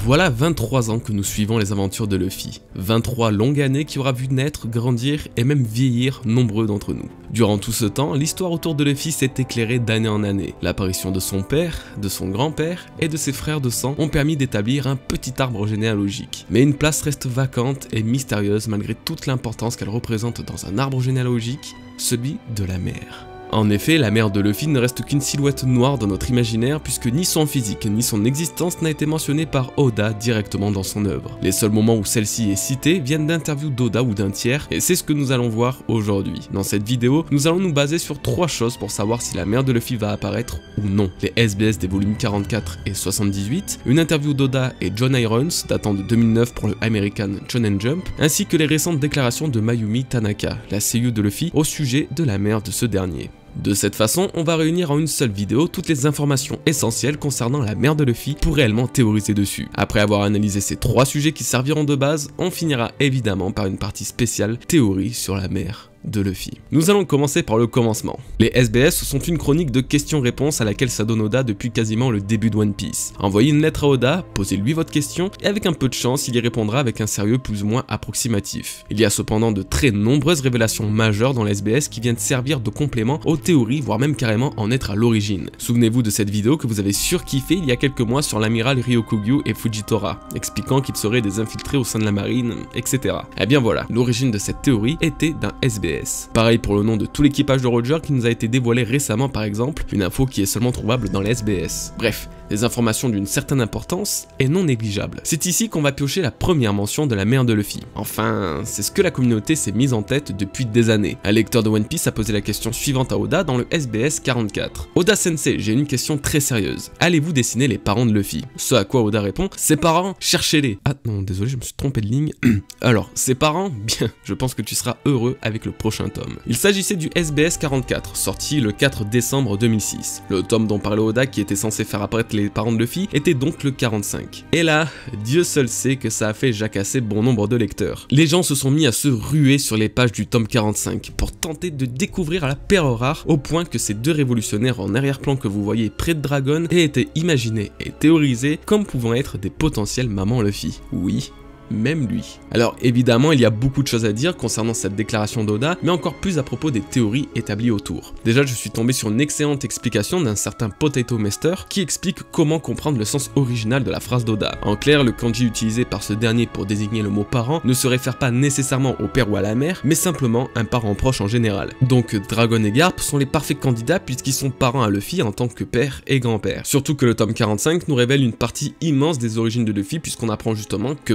Voilà 23 ans que nous suivons les aventures de Luffy. 23 longues années qui aura vu naître, grandir et même vieillir nombreux d'entre nous. Durant tout ce temps, l'histoire autour de Luffy s'est éclairée d'année en année. L'apparition de son père, de son grand-père et de ses frères de sang ont permis d'établir un petit arbre généalogique. Mais une place reste vacante et mystérieuse malgré toute l'importance qu'elle représente dans un arbre généalogique, celui de la mer. En effet, la mère de Luffy ne reste qu'une silhouette noire dans notre imaginaire puisque ni son physique ni son existence n'a été mentionné par Oda directement dans son œuvre. Les seuls moments où celle-ci est citée viennent d'interviews d'Oda ou d'un tiers et c'est ce que nous allons voir aujourd'hui. Dans cette vidéo, nous allons nous baser sur 3 choses pour savoir si la mère de Luffy va apparaître ou non. Les SBS des volumes 44 et 78, une interview d'Oda et John Irons datant de 2009 pour le American Shonen Jump, ainsi que les récentes déclarations de Mayumi Tanaka, la seiyū de Luffy, au sujet de la mère de ce dernier. De cette façon, on va réunir en une seule vidéo toutes les informations essentielles concernant la mère de Luffy pour réellement théoriser dessus. Après avoir analysé ces 3 sujets qui serviront de base, on finira évidemment par une partie spéciale théorie sur la mère de Luffy. Nous allons commencer par le commencement. Les SBS sont une chronique de questions-réponses à laquelle s'adonne Oda depuis quasiment le début de One Piece. Envoyez une lettre à Oda, posez-lui votre question et avec un peu de chance, il y répondra avec un sérieux plus ou moins approximatif. Il y a cependant de très nombreuses révélations majeures dans les SBS qui viennent servir de complément aux théories, voire même carrément en être à l'origine. Souvenez-vous de cette vidéo que vous avez surkiffé il y a quelques mois sur l'amiral Ryokugyu et Fujitora, expliquant qu'ils seraient des infiltrés au sein de la marine, etc. Et bien voilà, l'origine de cette théorie était d'un SBS. Pareil pour le nom de tout l'équipage de Roger qui nous a été dévoilé récemment par exemple, une info qui est seulement trouvable dans les SBS. Bref, des informations d'une certaine importance et non négligeables. C'est ici qu'on va piocher la première mention de la mère de Luffy. Enfin, c'est ce que la communauté s'est mise en tête depuis des années. Un lecteur de One Piece a posé la question suivante à Oda dans le SBS 44. Oda Sensei, j'ai une question très sérieuse. Allez-vous dessiner les parents de Luffy? Ce à quoi Oda répond, ses parents, cherchez-les. Ah non, désolé, je me suis trompé de ligne. Alors, ses parents, bien, je pense que tu seras heureux avec le prochain tome. Il s'agissait du SBS 44, sorti le 4 décembre 2006. Le tome dont parlait Oda qui était censé faire apparaître les parents de Luffy était donc le 45. Et là, Dieu seul sait que ça a fait jacasser bon nombre de lecteurs. Les gens se sont mis à se ruer sur les pages du tome 45 pour tenter de découvrir la perle rare au point que ces 2 révolutionnaires en arrière-plan que vous voyez près de Dragon aient été imaginés et théorisés comme pouvant être des potentiels mamans Luffy. Oui, même lui. Alors évidemment il y a beaucoup de choses à dire concernant cette déclaration d'Oda, mais encore plus à propos des théories établies autour. Déjà je suis tombé sur une excellente explication d'un certain Potato Master qui explique comment comprendre le sens original de la phrase d'Oda. En clair, le kanji utilisé par ce dernier pour désigner le mot parent ne se réfère pas nécessairement au père ou à la mère, mais simplement un parent proche en général. Donc Dragon et Garp sont les parfaits candidats puisqu'ils sont parents à Luffy en tant que père et grand-père. Surtout que le tome 45 nous révèle une partie immense des origines de Luffy puisqu'on apprend justement que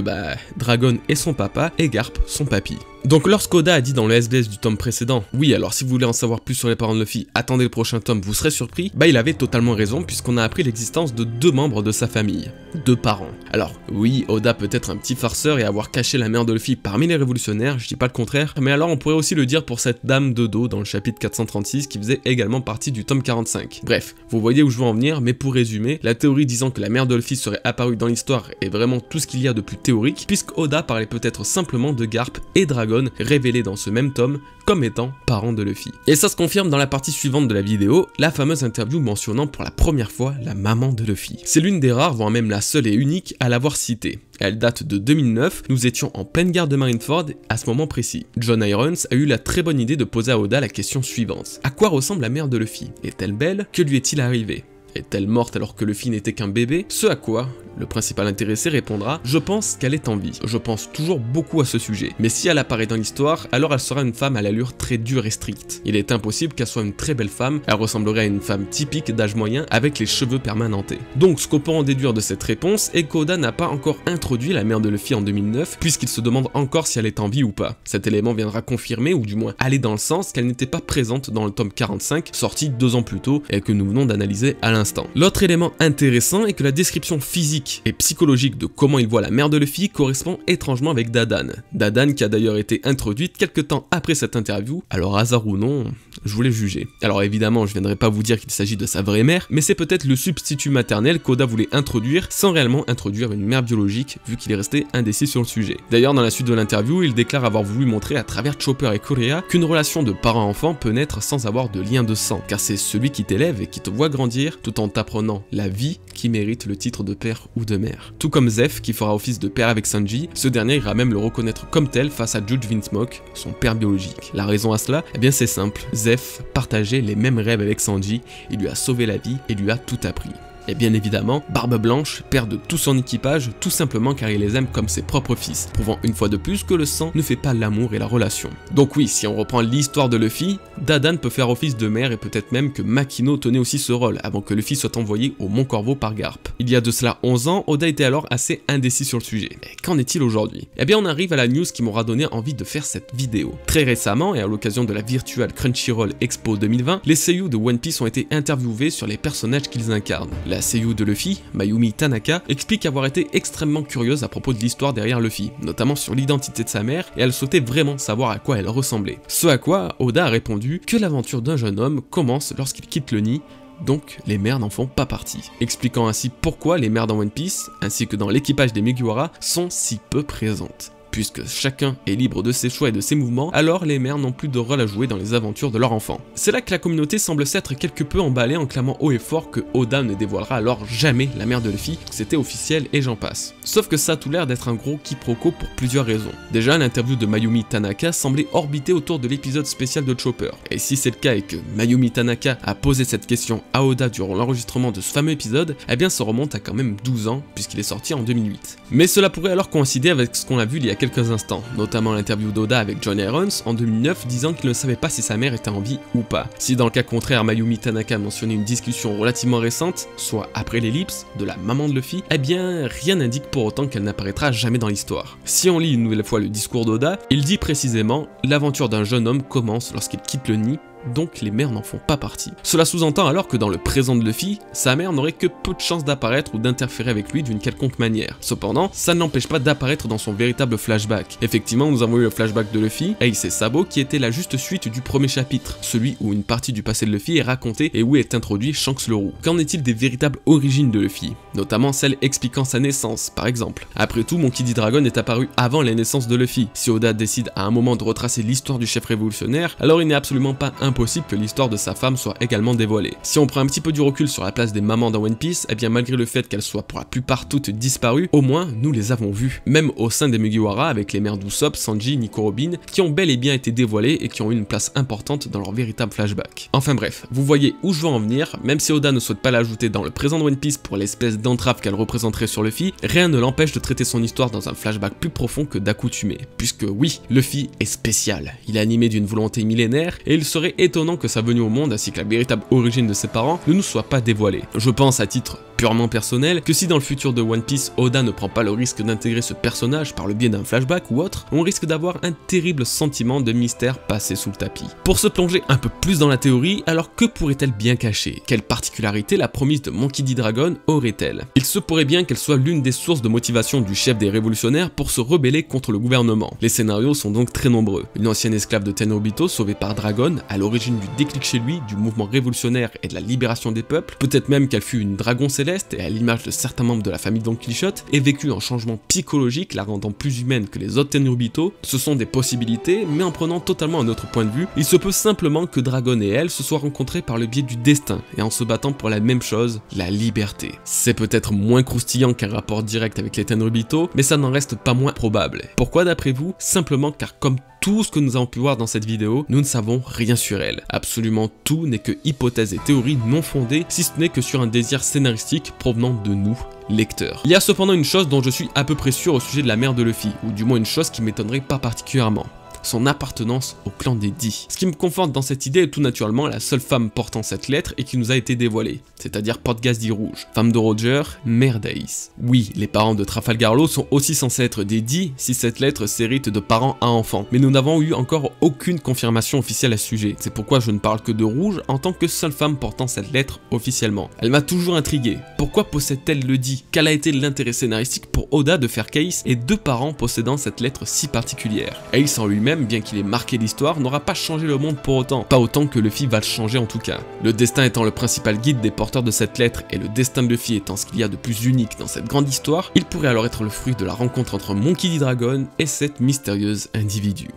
Dragon est son papa et Garp son papy. Donc lorsqu'Oda a dit dans le SBS du tome précédent, oui alors si vous voulez en savoir plus sur les parents de Luffy, attendez le prochain tome, vous serez surpris, il avait totalement raison puisqu'on a appris l'existence de 2 membres de sa famille, 2 parents. Alors oui, Oda peut être un petit farceur et avoir caché la mère de Luffy parmi les révolutionnaires, je dis pas le contraire, mais alors on pourrait aussi le dire pour cette dame de dos dans le chapitre 436 qui faisait également partie du tome 45. Bref, vous voyez où je veux en venir, mais pour résumer, la théorie disant que la mère de Luffy serait apparue dans l'histoire est vraiment tout ce qu'il y a de plus théorique, puisque Oda parlait peut-être simplement de Garp et Dragon révélés dans ce même tome comme étant parents de Luffy. Et ça se confirme dans la partie suivante de la vidéo, la fameuse interview mentionnant pour la première fois la maman de Luffy. C'est l'une des rares, voire même la seule et unique à l'avoir citée. Elle date de 2009, nous étions en pleine guerre de Marineford à ce moment précis. John Irons a eu la très bonne idée de poser à Oda la question suivante. À quoi ressemble la mère de Luffy? Est-elle belle? Que lui est-il arrivé? Est-elle morte alors que Luffy n'était qu'un bébé? Ce à quoi le principal intéressé répondra « Je pense qu'elle est en vie. Je pense toujours beaucoup à ce sujet. Mais si elle apparaît dans l'histoire, alors elle sera une femme à l'allure très dure et stricte. Il est impossible qu'elle soit une très belle femme, elle ressemblerait à une femme typique d'âge moyen avec les cheveux permanentés. » Donc ce qu'on peut en déduire de cette réponse est qu'Oda n'a pas encore introduit la mère de Luffy en 2009 puisqu'il se demande encore si elle est en vie ou pas. Cet élément viendra confirmer ou du moins aller dans le sens qu'elle n'était pas présente dans le tome 45 sorti 2 ans plus tôt et que nous venons d'analyser à l'instant. L'autre élément intéressant est que la description physique critique et psychologique de comment il voit la mère de Luffy correspond étrangement avec Dadan. Dadan qui a d'ailleurs été introduite quelques temps après cette interview, alors hasard ou non, je voulais juger. Alors évidemment, je viendrai pas vous dire qu'il s'agit de sa vraie mère, mais c'est peut-être le substitut maternel qu'Oda voulait introduire sans réellement introduire une mère biologique vu qu'il est resté indécis sur le sujet. D'ailleurs, dans la suite de l'interview, il déclare avoir voulu montrer à travers Chopper et Kureha qu'une relation de parent-enfant peut naître sans avoir de lien de sang, car c'est celui qui t'élève et qui te voit grandir tout en t'apprenant la vie qui mérite le titre de père ou de mère. Tout comme Zeph qui fera office de père avec Sanji, ce dernier ira même le reconnaître comme tel face à Judge Vinsmoke, son père biologique. La raison à cela, eh bien c'est simple, Zeph partageait les mêmes rêves avec Sanji, il lui a sauvé la vie et lui a tout appris. Et bien évidemment, Barbe Blanche perd de tout son équipage tout simplement car il les aime comme ses propres fils, prouvant une fois de plus que le sang ne fait pas l'amour et la relation. Donc oui, si on reprend l'histoire de Luffy, Dadan peut faire office de mère et peut-être même que Makino tenait aussi ce rôle avant que Luffy soit envoyé au Mont Corvo par Garp. Il y a de cela 11 ans, Oda était alors assez indécis sur le sujet. Mais qu'en est-il aujourd'hui? Eh bien on arrive à la news qui m'aura donné envie de faire cette vidéo. Très récemment et à l'occasion de la Virtual Crunchyroll Expo 2020, les seiyuu de One Piece ont été interviewés sur les personnages qu'ils incarnent. La seiyuu de Luffy, Mayumi Tanaka, explique avoir été extrêmement curieuse à propos de l'histoire derrière Luffy, notamment sur l'identité de sa mère, et elle souhaitait vraiment savoir à quoi elle ressemblait. Ce à quoi Oda a répondu que l'aventure d'un jeune homme commence lorsqu'il quitte le nid, donc les mères n'en font pas partie, expliquant ainsi pourquoi les mères dans One Piece, ainsi que dans l'équipage des Mugiwara, sont si peu présentes. Puisque chacun est libre de ses choix et de ses mouvements, alors les mères n'ont plus de rôle à jouer dans les aventures de leur enfant. C'est là que la communauté semble s'être quelque peu emballée en clamant haut et fort que Oda ne dévoilera alors jamais la mère de Luffy, que c'était officiel et j'en passe. Sauf que ça a tout l'air d'être un gros quiproquo pour plusieurs raisons. Déjà, l'interview de Mayumi Tanaka semblait orbiter autour de l'épisode spécial de Chopper. Et si c'est le cas et que Mayumi Tanaka a posé cette question à Oda durant l'enregistrement de ce fameux épisode, eh bien ça remonte à quand même 12 ans puisqu'il est sorti en 2008. Mais cela pourrait alors coïncider avec ce qu'on a vu il y a quelques instants, notamment l'interview d'Oda avec John Irons en 2009 disant qu'il ne savait pas si sa mère était en vie ou pas. Si dans le cas contraire Mayumi Tanaka mentionnait une discussion relativement récente, soit après l'ellipse, de la maman de Luffy, eh bien rien n'indique pour autant qu'elle n'apparaîtra jamais dans l'histoire. Si on lit une nouvelle fois le discours d'Oda, il dit précisément « L'aventure d'un jeune homme commence lorsqu'il quitte le nid », donc les mères n'en font pas partie. Cela sous-entend alors que dans le présent de Luffy, sa mère n'aurait que peu de chances d'apparaître ou d'interférer avec lui d'une quelconque manière. Cependant, ça ne l'empêche pas d'apparaître dans son véritable flashback. Effectivement, nous avons eu le flashback de Luffy, Ace et Sabo, qui était la juste suite du premier chapitre, celui où une partie du passé de Luffy est racontée et où est introduit Shanks le Roux. Qu'en est-il des véritables origines de Luffy? Notamment celles expliquant sa naissance, par exemple. Après tout, Monkey D. Dragon est apparu avant la naissance de Luffy. Si Oda décide à un moment de retracer l'histoire du chef révolutionnaire, alors il n'est absolument pas impossible que l'histoire de sa femme soit également dévoilée. Si on prend un petit peu du recul sur la place des mamans dans One Piece, eh bien malgré le fait qu'elles soient pour la plupart toutes disparues, au moins nous les avons vues. Même au sein des Mugiwara avec les mères d'Usopp, Sanji, Nico Robin, qui ont bel et bien été dévoilées et qui ont eu une place importante dans leur véritable flashback. Enfin bref, vous voyez où je veux en venir, même si Oda ne souhaite pas l'ajouter dans le présent de One Piece pour l'espèce d'entrave qu'elle représenterait sur Luffy, rien ne l'empêche de traiter son histoire dans un flashback plus profond que d'accoutumé. Puisque oui, Luffy est spécial, il est animé d'une volonté millénaire et il serait étonnant que sa venue au monde ainsi que la véritable origine de ses parents ne nous soit pas dévoilée. Je pense à titre purement personnel que si dans le futur de One Piece, Oda ne prend pas le risque d'intégrer ce personnage par le biais d'un flashback ou autre, on risque d'avoir un terrible sentiment de mystère passé sous le tapis. Pour se plonger un peu plus dans la théorie, alors que pourrait-elle bien cacher? Quelle particularité la promise de Monkey D. Dragon aurait-elle? Il se pourrait bien qu'elle soit l'une des sources de motivation du chef des révolutionnaires pour se rebeller contre le gouvernement. Les scénarios sont donc très nombreux. Une ancienne esclave de Tenryubito sauvée par Dragon, à l'origine du déclic chez lui, du mouvement révolutionnaire et de la libération des peuples, peut-être même qu'elle fut une dragon céleste et à l'image de certains membres de la famille Don Quichotte, ait vécu un changement psychologique la rendant plus humaine que les autres Tenryubito. Ce sont des possibilités, mais en prenant totalement un autre point de vue, il se peut simplement que Dragon et elle se soient rencontrés par le biais du destin et en se battant pour la même chose, la liberté. C'est peut-être moins croustillant qu'un rapport direct avec les Tenryubito, mais ça n'en reste pas moins probable. Pourquoi d'après vous? Simplement car comme tout ce que nous avons pu voir dans cette vidéo, nous ne savons rien sur elle. Absolument tout n'est que hypothèses et théories non fondées, si ce n'est que sur un désir scénaristique provenant de nous, lecteurs. Il y a cependant une chose dont je suis à peu près sûr au sujet de la mère de Luffy, ou du moins une chose qui m'étonnerait pas particulièrement. son appartenance au clan des Dee. Ce qui me conforte dans cette idée est tout naturellement la seule femme portant cette lettre et qui nous a été dévoilée, c'est-à-dire Portgas Rouge, femme de Roger, mère d'Ace. Oui, les parents de Trafalgar Law sont aussi censés être des Dee si cette lettre s'hérite de parents à enfants, mais nous n'avons eu encore aucune confirmation officielle à ce sujet. C'est pourquoi je ne parle que de Rouge en tant que seule femme portant cette lettre officiellement. Elle m'a toujours intrigué. Pourquoi possède-t-elle le Dee? Quel a été l'intérêt scénaristique pour Oda de faire qu'Ace ait deux parents possédant cette lettre si particulière? Ace en lui-même, bien qu'il ait marqué l'histoire, n'aura pas changé le monde pour autant. Pas autant que Luffy va le changer en tout cas. Le destin étant le principal guide des porteurs de cette lettre et le destin de Luffy étant ce qu'il y a de plus unique dans cette grande histoire, il pourrait alors être le fruit de la rencontre entre Monkey D. Dragon et cette mystérieuse individu.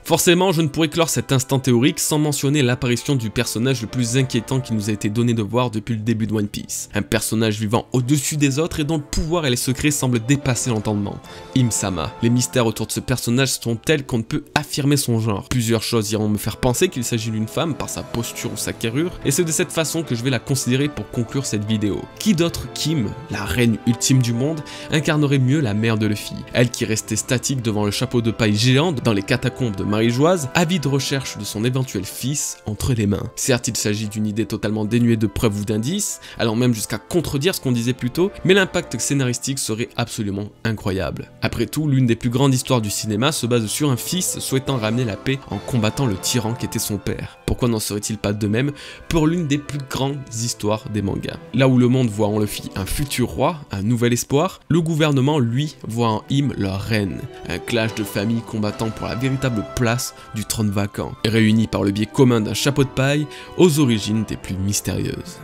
Forcément, je ne pourrais clore cet instant théorique sans mentionner l'apparition du personnage le plus inquiétant qui nous a été donné de voir depuis le début de One Piece. Un personnage vivant au-dessus des autres et dont le pouvoir et les secrets semblent dépasser l'entendement. Im-sama. Les mystères autour de ce personnage sont tels qu'on ne peut affirmer son genre. Plusieurs choses iront me faire penser qu'il s'agit d'une femme par sa posture ou sa carrure, et c'est de cette façon que je vais la considérer pour conclure cette vidéo. Qui d'autre qu'Im, la reine ultime du monde, incarnerait mieux la mère de Luffy? Elle qui restait statique devant le chapeau de paille géant dans les catacombes de Marie-Joise, avide recherche de son éventuel fils entre les mains. Certes, il s'agit d'une idée totalement dénuée de preuves ou d'indices, allant même jusqu'à contredire ce qu'on disait plus tôt, mais l'impact scénaristique serait absolument incroyable. Après tout, l'une des plus grandes histoires du cinéma se base sur un fils souhaitant ramener la paix en combattant le tyran qu'était son père. Pourquoi n'en serait-il pas de même pour l'une des plus grandes histoires des mangas? Là où le monde voit en Luffy un futur roi, un nouvel espoir, le gouvernement, lui, voit en Im leur reine. Un clash de familles combattant pour la véritable place du trône vacant, réunis par le biais commun d'un chapeau de paille aux origines des plus mystérieuses.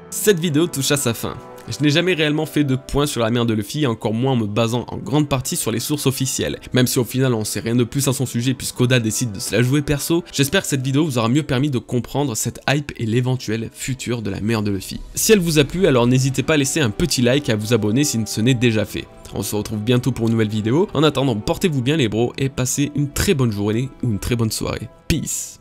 Cette vidéo touche à sa fin. Je n'ai jamais réellement fait de point sur la mère de Luffy, encore moins en me basant en grande partie sur les sources officielles. Même si au final on sait rien de plus à son sujet puisqu'Oda décide de se la jouer perso, j'espère que cette vidéo vous aura mieux permis de comprendre cette hype et l'éventuel futur de la mère de Luffy. Si elle vous a plu, alors n'hésitez pas à laisser un petit like et à vous abonner si ce n'est déjà fait. On se retrouve bientôt pour une nouvelle vidéo. En attendant, portez-vous bien les bros et passez une très bonne journée ou une très bonne soirée. Peace.